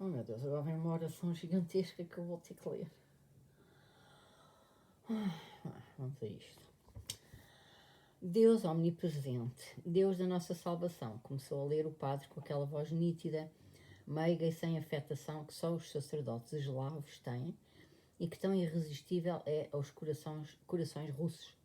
Oh meu Deus, agora vem uma oração gigantesca que eu vou ter que ler. Vamos a isto. Deus omnipresente, Deus da nossa salvação, começou a ler o padre com aquela voz nítida, meiga e sem afetação que só os sacerdotes eslavos têm e que tão irresistível é aos corações russos.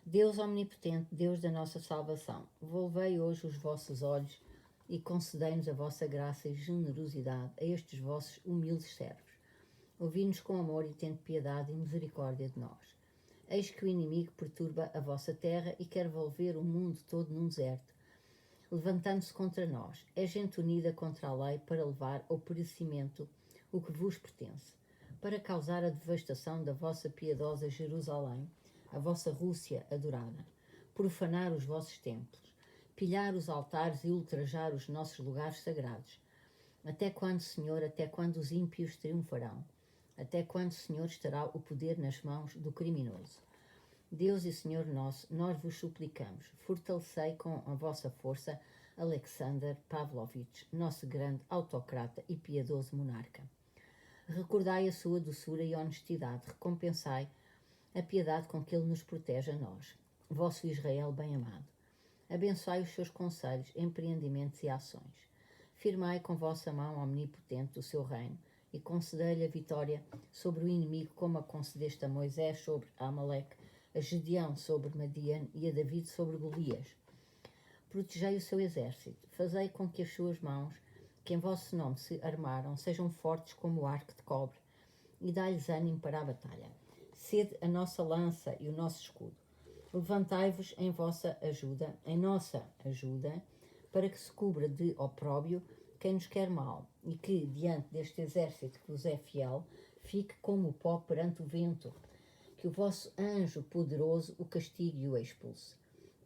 Deus omnipotente, Deus da nossa salvação, volvei hoje os vossos olhos e concedei-nos a vossa graça e generosidade a estes vossos humildes servos. Ouvi-nos com amor e tende piedade e misericórdia de nós. Eis que o inimigo perturba a vossa terra e quer volver o mundo todo num deserto, levantando-se contra nós. É gente unida contra a lei para levar ao perecimento o que vos pertence, para causar a devastação da vossa piedosa Jerusalém, a vossa Rússia adorada, profanar os vossos templos, pilhar os altares e ultrajar os nossos lugares sagrados. Até quando, Senhor, até quando os ímpios triunfarão? Até quando, Senhor, estará o poder nas mãos do criminoso? Deus e Senhor nosso, nós vos suplicamos, fortalecei com a vossa força Alexander Pavlovich, nosso grande autocrata e piedoso monarca. Recordai a sua doçura e honestidade, recompensai a piedade com que ele nos protege a nós, vosso Israel bem-amado. Abençoai os seus conselhos, empreendimentos e ações. Firmai com vossa mão omnipotente o seu reino e concedei-lhe a vitória sobre o inimigo, como a concedeste a Moisés sobre Amaleque, a Gedeão sobre Madian e a David sobre Golias. Protegei o seu exército, fazei com que as suas mãos, que em vosso nome se armaram, sejam fortes como o arco de cobre, e dai-lhes ânimo para a batalha. Sede a nossa lança e o nosso escudo. Levantai-vos em vossa ajuda, em nossa ajuda, para que se cubra de opróbio quem nos quer mal, e que, diante deste exército que vos é fiel, fique como o pó perante o vento, que o vosso anjo poderoso o castigue e o expulse,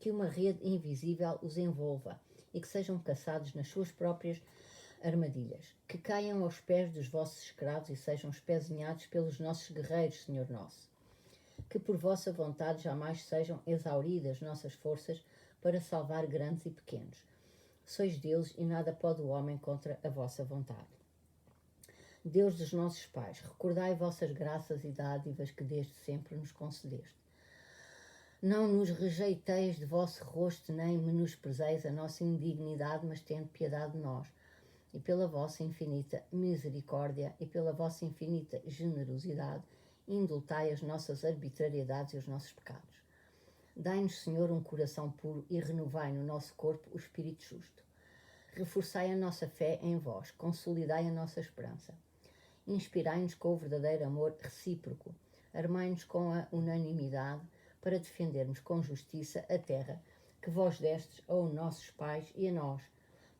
que uma rede invisível os envolva e que sejam caçados nas suas próprias armadilhas, que caiam aos pés dos vossos escravos e sejam espezinhados pelos nossos guerreiros, Senhor nosso. Que por vossa vontade jamais sejam exauridas nossas forças para salvar grandes e pequenos. Sois deuses e nada pode o homem contra a vossa vontade. Deus dos nossos pais, recordai vossas graças e dádivas que desde sempre nos concedeste. Não nos rejeiteis de vosso rosto, nem menosprezeis a nossa indignidade, mas tende piedade de nós, e pela vossa infinita misericórdia e pela vossa infinita generosidade, indultai as nossas arbitrariedades e os nossos pecados. Dai-nos, Senhor, um coração puro e renovai no nosso corpo o espírito justo. Reforçai a nossa fé em vós, consolidai a nossa esperança. Inspirai-nos com o verdadeiro amor recíproco. Armai-nos com a unanimidade para defendermos com justiça a terra que vós destes aos nossos pais e a nós,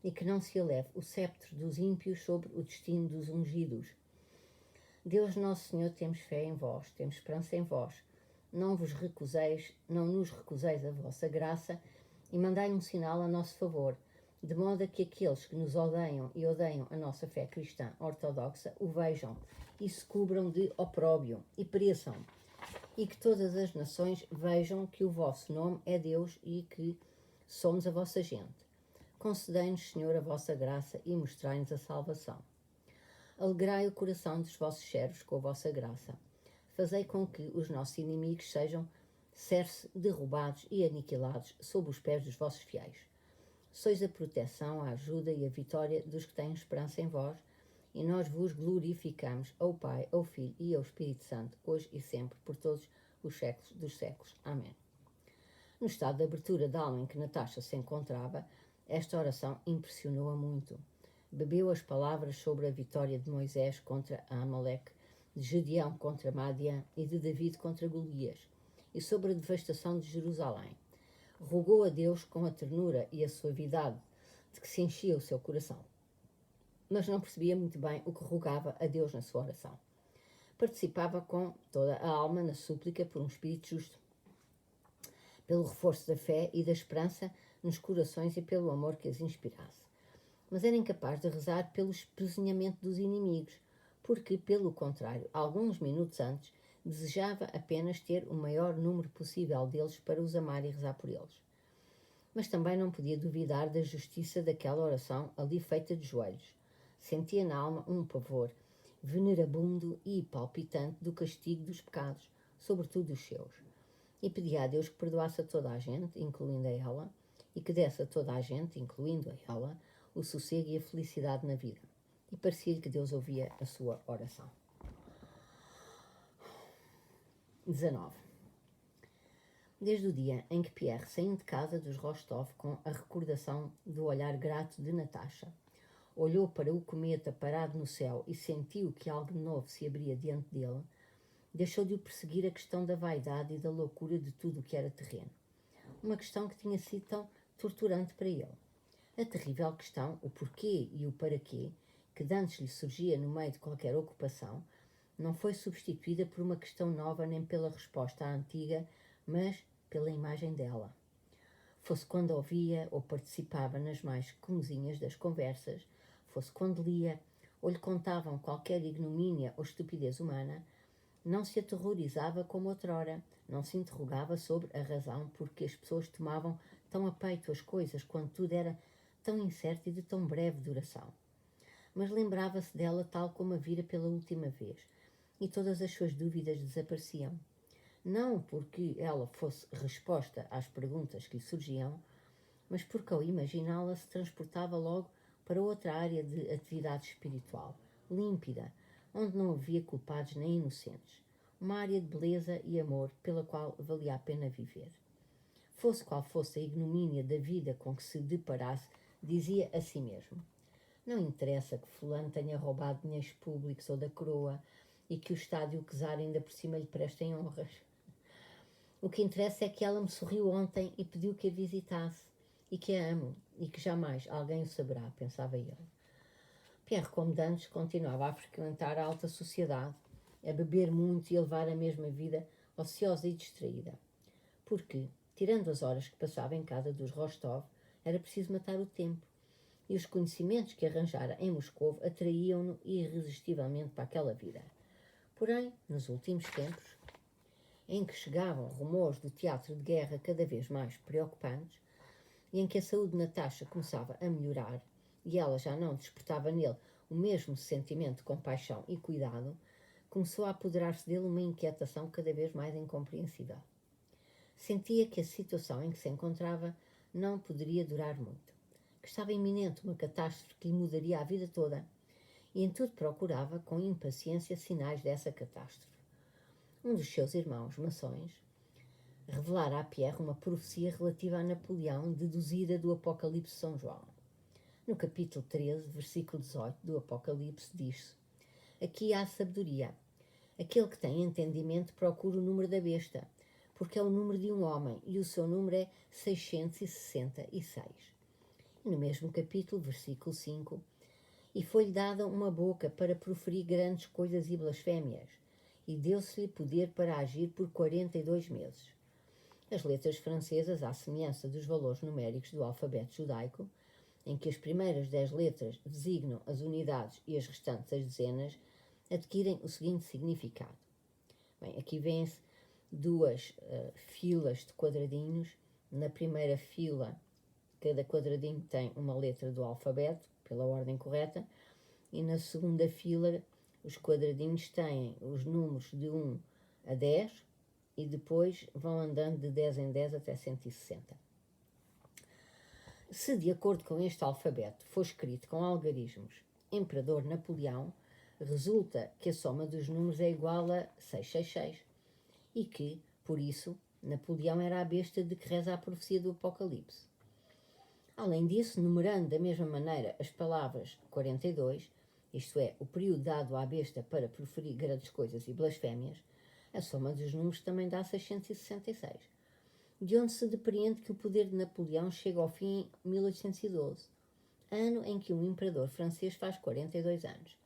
e que não se eleve o sceptre dos ímpios sobre o destino dos ungidos. Deus nosso Senhor, temos fé em vós, temos esperança em vós. Não nos recuseis a vossa graça e mandai um sinal a nosso favor, de modo a que aqueles que nos odeiam e odeiam a nossa fé cristã ortodoxa o vejam e se cubram de opróbio e pereçam, e que todas as nações vejam que o vosso nome é Deus e que somos a vossa gente. Concedei-nos, Senhor, a vossa graça e mostrai-nos a salvação. Alegrai o coração dos vossos servos com a vossa graça. Fazei com que os nossos inimigos sejam derrubados e aniquilados sob os pés dos vossos fiéis. Sois a proteção, a ajuda e a vitória dos que têm esperança em vós, e nós vos glorificamos, ao Pai, ao Filho e ao Espírito Santo, hoje e sempre, por todos os séculos dos séculos. Amém. No estado de abertura da alma em que Natasha se encontrava, esta oração impressionou-a muito. Bebeu as palavras sobre a vitória de Moisés contra Amaleque, de Gedeão contra Madian e de David contra Golias, e sobre a devastação de Jerusalém. Rogou a Deus com a ternura e a suavidade de que se enchia o seu coração, mas não percebia muito bem o que rogava a Deus na sua oração. Participava com toda a alma na súplica por um espírito justo, pelo reforço da fé e da esperança nos corações e pelo amor que as inspirasse. Mas era incapaz de rezar pelo espezinhamento dos inimigos, porque, pelo contrário, alguns minutos antes, desejava apenas ter o maior número possível deles para os amar e rezar por eles. Mas também não podia duvidar da justiça daquela oração ali feita de joelhos. Sentia na alma um pavor venerabundo e palpitante do castigo dos pecados, sobretudo os seus, e pedia a Deus que perdoasse a toda a gente, incluindo a ela, e que desse a toda a gente, incluindo a ela, o sossego e a felicidade na vida. E parecia-lhe que Deus ouvia a sua oração. 19. Desde o dia em que Pierre saiu de casa dos Rostov com a recordação do olhar grato de Natasha, olhou para o cometa parado no céu e sentiu que algo novo se abria diante dele, deixou de o perseguir a questão da vaidade e da loucura de tudo o que era terreno. Uma questão que tinha sido tão torturante para ele. A terrível questão, o porquê e o para quê, que dantes lhe surgia no meio de qualquer ocupação, não foi substituída por uma questão nova nem pela resposta à antiga, mas pela imagem dela. Fosse quando ouvia ou participava nas mais comezinhas das conversas, fosse quando lia ou lhe contavam qualquer ignomínia ou estupidez humana, não se aterrorizava como outrora, não se interrogava sobre a razão por que as pessoas tomavam tão a peito as coisas quando tudo era tão incerto e de tão breve duração. Mas lembrava-se dela tal como a vira pela última vez, e todas as suas dúvidas desapareciam. Não porque ela fosse resposta às perguntas que lhe surgiam, mas porque ao imaginá-la se transportava logo para outra área de atividade espiritual, límpida, onde não havia culpados nem inocentes, uma área de beleza e amor pela qual valia a pena viver. Fosse qual fosse a ignomínia da vida com que se deparasse, dizia a si mesmo: não interessa que fulano tenha roubado dinheiros públicos ou da coroa e que o Estado e o czar ainda por cima lhe prestem honras. O que interessa é que ela me sorriu ontem e pediu que a visitasse, e que a amo, e que jamais alguém o saberá, pensava ele. Pierre, como dantes, continuava a frequentar a alta sociedade, a beber muito e a levar a mesma vida ociosa e distraída. Porque, tirando as horas que passava em casa dos Rostov, era preciso matar o tempo, e os conhecimentos que arranjara em Moscou atraíam-no irresistivelmente para aquela vida. Porém, nos últimos tempos, em que chegavam rumores do teatro de guerra cada vez mais preocupantes, e em que a saúde de Natasha começava a melhorar, e ela já não despertava nele o mesmo sentimento de compaixão e cuidado, começou a apoderar-se dele uma inquietação cada vez mais incompreensível. Sentia que a situação em que se encontrava não poderia durar muito, que estava iminente uma catástrofe que lhe mudaria a vida toda, e em tudo procurava, com impaciência, sinais dessa catástrofe. Um dos seus irmãos maçons revelara a Pierre uma profecia relativa a Napoleão, deduzida do Apocalipse de São João. No capítulo 13, versículo 18 do Apocalipse, diz-se: aqui há sabedoria. Aquele que tem entendimento procura o número da besta, porque é o número de um homem, e o seu número é 666. E no mesmo capítulo, versículo 5, e foi-lhe dada uma boca para proferir grandes coisas e blasfémias, e deu-se-lhe poder para agir por 42 meses. As letras francesas, à semelhança dos valores numéricos do alfabeto judaico, em que as primeiras 10 letras designam as unidades e as restantes as dezenas, adquirem o seguinte significado. Bem, aqui vêem-se duas filas de quadradinhos. Na primeira fila, cada quadradinho tem uma letra do alfabeto, pela ordem correta, e na segunda fila, os quadradinhos têm os números de 1 a 10, e depois vão andando de 10 em 10 até 160. Se, de acordo com este alfabeto, for escrito com algarismos Imperador Napoleão, resulta que a soma dos números é igual a 666 e que, por isso, Napoleão era a besta de que reza a profecia do Apocalipse. Além disso, numerando da mesma maneira as palavras 42, isto é, o período dado à besta para proferir grandes coisas e blasfémias, a soma dos números também dá 666, de onde se depreende que o poder de Napoleão chega ao fim em 1812, ano em que um imperador francês faz 42 anos.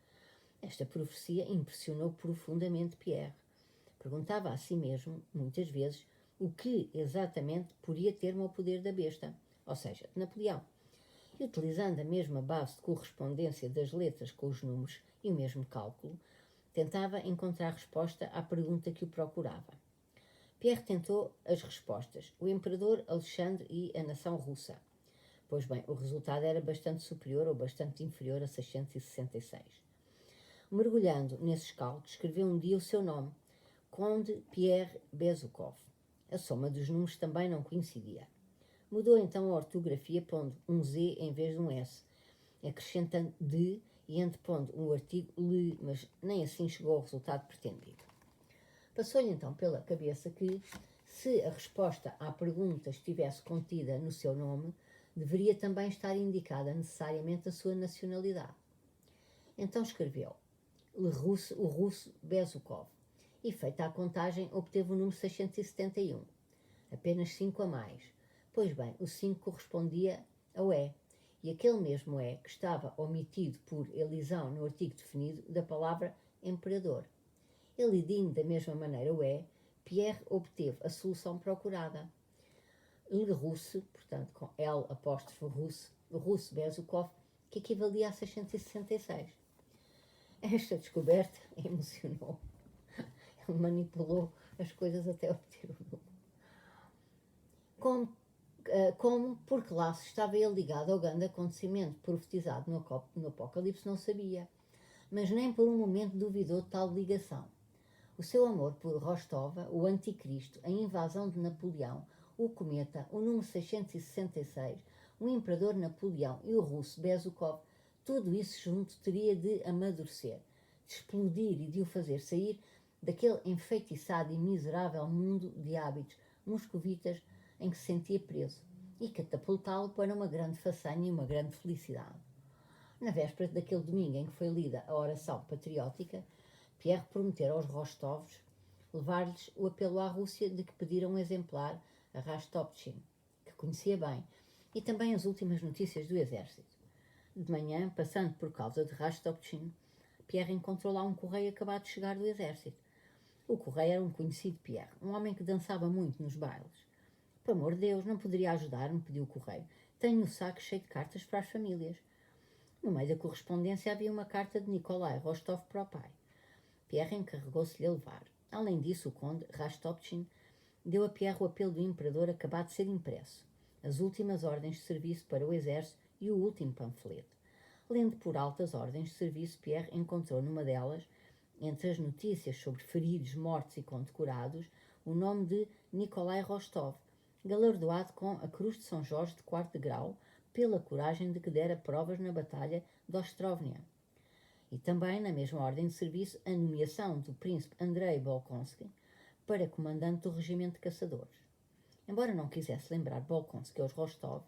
Esta profecia impressionou profundamente Pierre. Perguntava a si mesmo, muitas vezes, o que exatamente poderia ter o poder da besta, ou seja, de Napoleão. E utilizando a mesma base de correspondência das letras com os números e o mesmo cálculo, tentava encontrar resposta à pergunta que o procurava. Pierre tentou as respostas: o imperador Alexandre e a nação russa. Pois bem, o resultado era bastante superior ou bastante inferior a 666. Mergulhando nesses cálculos, escreveu um dia o seu nome, Conde Pierre Bezukhov. A soma dos números também não coincidia. Mudou então a ortografia, pondo um Z em vez de um S, acrescentando de e antepondo o artigo le, mas nem assim chegou ao resultado pretendido. Passou-lhe então pela cabeça que, se a resposta à pergunta estivesse contida no seu nome, deveria também estar indicada necessariamente a sua nacionalidade. Então escreveu o russo Bezukhov, e feita a contagem obteve o número 671, apenas 5 a mais. Pois bem, o 5 correspondia ao E, e aquele mesmo E que estava omitido por elisão no artigo definido da palavra imperador. Elidindo da mesma maneira o E, Pierre obteve a solução procurada. Le Russe, portanto com L apóstrofo Russe, o russo Bezukhov, que equivalia a 666. Esta descoberta emocionou. Ele manipulou as coisas até obter o número. Como, por que laço estava ele ligado ao grande acontecimento profetizado no Apocalipse, não sabia, mas nem por um momento duvidou de tal ligação. O seu amor por Rostova, o anticristo, a invasão de Napoleão, o cometa, o número 666, o imperador Napoleão e o russo Bezukhov, tudo isso junto teria de amadurecer, de explodir e de o fazer sair daquele enfeitiçado e miserável mundo de hábitos moscovitas em que se sentia preso e catapultá-lo para uma grande façanha e uma grande felicidade. Na véspera daquele domingo em que foi lida a oração patriótica, Pierre prometera aos Rostovs levar-lhes o apelo à Rússia de que pediram um exemplar a Rastopchin, que conhecia bem, e também as últimas notícias do exército. De manhã, passando por causa de Rastopchin, Pierre encontrou lá um correio acabado de chegar do exército. O correio era um conhecido Pierre, um homem que dançava muito nos bailes. Por amor de Deus, não poderia ajudar-me, pediu o correio. Tenho o saco cheio de cartas para as famílias. No meio da correspondência havia uma carta de Nikolai Rostov para o pai. Pierre encarregou-se-lhe a levar. Além disso, o conde Rastopchin deu a Pierre o apelo do imperador acabado de ser impresso, as últimas ordens de serviço para o exército e o último panfleto. Lendo por altas ordens de serviço, Pierre encontrou numa delas, entre as notícias sobre feridos, mortos e condecorados, o nome de Nikolai Rostov, galardoado com a Cruz de São Jorge de 4º grau pela coragem de que dera provas na Batalha de Ostrovnia. E também, na mesma ordem de serviço, a nomeação do príncipe Andrei Bolkonsky para comandante do regimento de caçadores. Embora não quisesse lembrar Bolkonsky aos Rostov,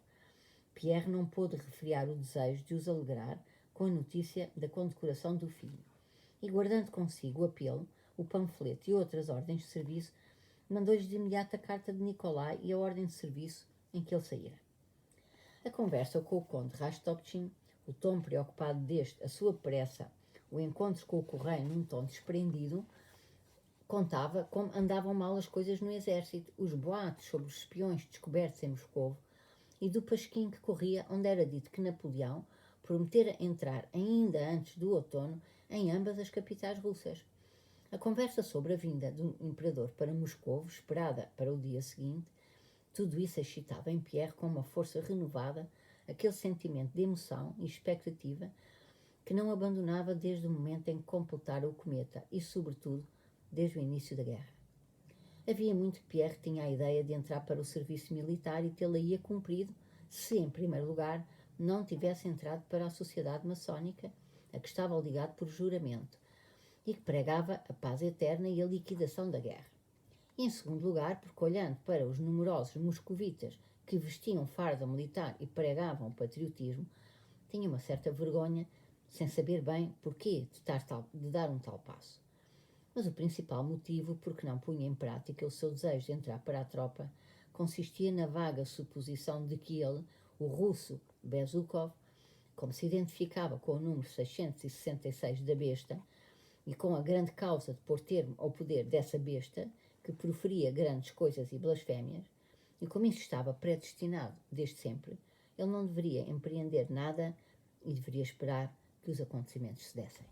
Pierre não pôde refriar o desejo de os alegrar com a notícia da condecoração do filho. E guardando consigo o apelo, o panfleto e outras ordens de serviço, mandou-lhes de imediato a carta de Nikolai e a ordem de serviço em que ele saíra. A conversa com o conde Rastopchin, o tom preocupado deste, a sua pressa, o encontro com o correio num tom desprendido, contava como andavam mal as coisas no exército, os boatos sobre os espiões descobertos em Moscovo e do pasquim que corria onde era dito que Napoleão prometera entrar ainda antes do outono em ambas as capitais russas. A conversa sobre a vinda do imperador para Moscovo, esperada para o dia seguinte, tudo isso excitava em Pierre com uma força renovada aquele sentimento de emoção e expectativa que não abandonava desde o momento em que completara o cometa e, sobretudo, desde o início da guerra. Havia muito que Pierre tinha a ideia de entrar para o serviço militar e tê-la-ia cumprido se, em primeiro lugar, não tivesse entrado para a sociedade maçónica, a que estava ligado por juramento, e que pregava a paz eterna e a liquidação da guerra. E, em segundo lugar, porque olhando para os numerosos moscovitas que vestiam farda militar e pregavam o patriotismo, tinha uma certa vergonha, sem saber bem porquê de dar um tal passo. Mas o principal motivo por que não punha em prática o seu desejo de entrar para a tropa consistia na vaga suposição de que ele, o russo Bezukhov, como se identificava com o número 666 da besta e com a grande causa de pôr termo ao poder dessa besta, que proferia grandes coisas e blasfémias, e como isso estava predestinado desde sempre, ele não deveria empreender nada e deveria esperar que os acontecimentos se dessem.